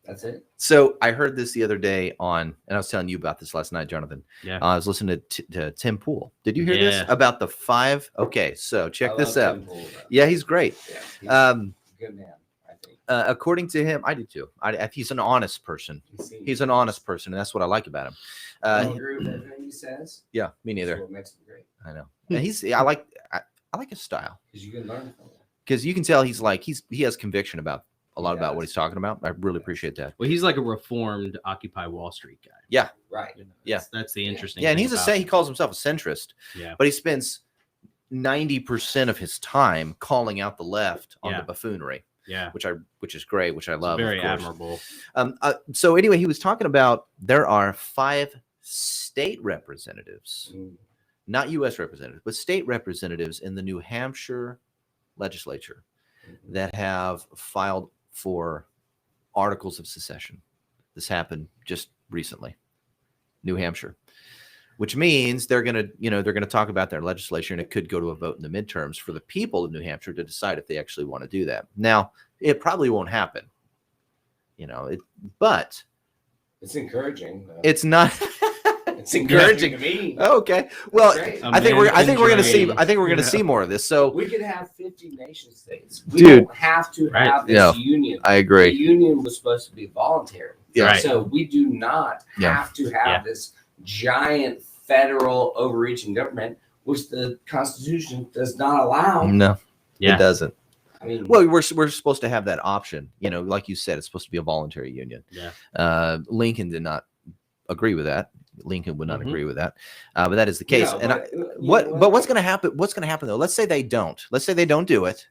That's it. So I heard this the other day and I was telling you about this last night, Jonathan. Yeah. I was listening to Tim Pool. Did you hear this about the 5? Okay, so check this out. Tim Pool, yeah, he's great. Yeah, he's good man, I think. According to him, I do too. He's an honest person. He's an honest person, and that's what I like about him. I don't agree with everything he says. Yeah, me neither. That's what makes him great. I know. And I like his style. Because you can learn from him. Because you can tell he has conviction about a lot about what he's talking about. I really appreciate that. Well, he's like a reformed Occupy Wall Street guy. Yeah. Right. You know, Yeah. That's the interesting. Yeah, and thing he calls himself a centrist. Yeah. But he spends 90% of his time calling out the left on the buffoonery. Yeah. Which is great, which I love. Very admirable. So anyway, he was talking about there are 5 state representatives, not U.S. representatives, but state representatives in the New Hampshire legislature that have filed for articles of secession. This happened just recently, New Hampshire, which means they're going to talk about their legislature, and it could go to a vote in the midterms for the people of New Hampshire to decide if they actually want to do that. Now, it probably won't happen, but it's encouraging. It's not. It's encouraging to me. Oh, okay. Well, I think we're going to see more of this. So we could have 50 nation states. We Dude, don't have to have this union. I agree. The union was supposed to be voluntary. Yeah. Right. So we do not have to have this giant federal overreaching government, which the Constitution does not allow. No, it doesn't. I mean, well, we're supposed to have that option. Like you said, it's supposed to be a voluntary union. Yeah. Lincoln did not agree with that. Lincoln would not agree with that, but that is the case. But what's going to happen? What's going to happen though? Let's say they don't. Let's say they don't do it.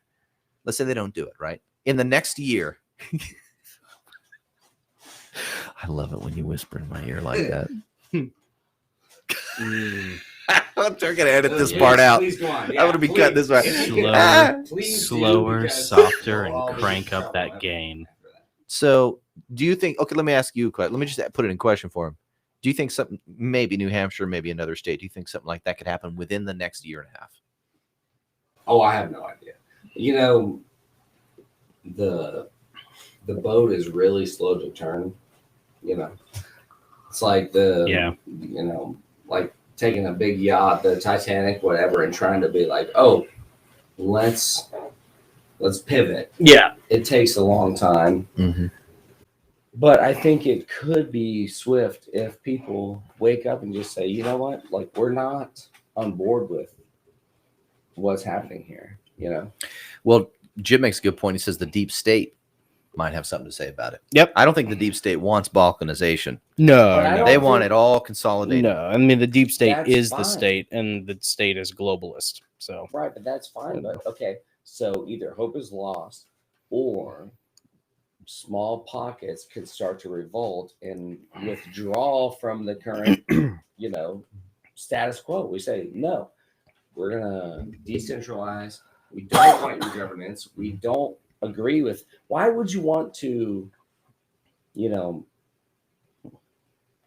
Let's say they don't do it. Right in the next year. I love it when you whisper in my ear like that. I'm going to edit this part out. Please go on. I'm going to be cutting this part. Slower, softer, and crank up that gain. So, do you think? Okay, let me ask you a question. Let me just put it in question for him. Do you think something, maybe New Hampshire, maybe another state, do you think something like that could happen within the next year and a half? Oh, I have no idea. The boat is really slow to turn. It's like like taking a big yacht, the Titanic, whatever, and trying to be like, oh, let's pivot. Yeah. It takes a long time. Mm-hmm. But I think it could be swift if people wake up and just say, you know what? Like, we're not on board with what's happening here, Well, Jim makes a good point. He says the deep state might have something to say about it. Yep. I don't think the deep state wants balkanization. No. They want it all consolidated. No. I mean, the deep state is fine. the state, and the state is globalist. So right, but that's fine. But okay, so either hope is lost or small pockets could start to revolt and withdraw from the current, status quo. We say, no, we're going to decentralize. We don't want your governance. We don't agree with. Why would you want to,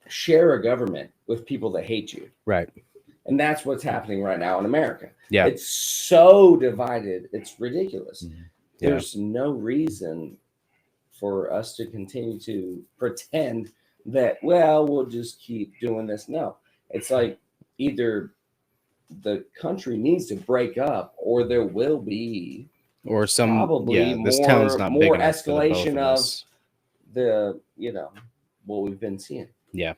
share a government with people that hate you? right. And that's what's happening right now in America. Yeah. It's so divided. It's ridiculous. Mm-hmm. Yeah. There's no reason for us to continue to pretend that, we'll just keep doing this. No, it's like either the country needs to break up or there will be Or some probably this town's not big more enough for the both escalation of of us. the, what we've been seeing. Yeah.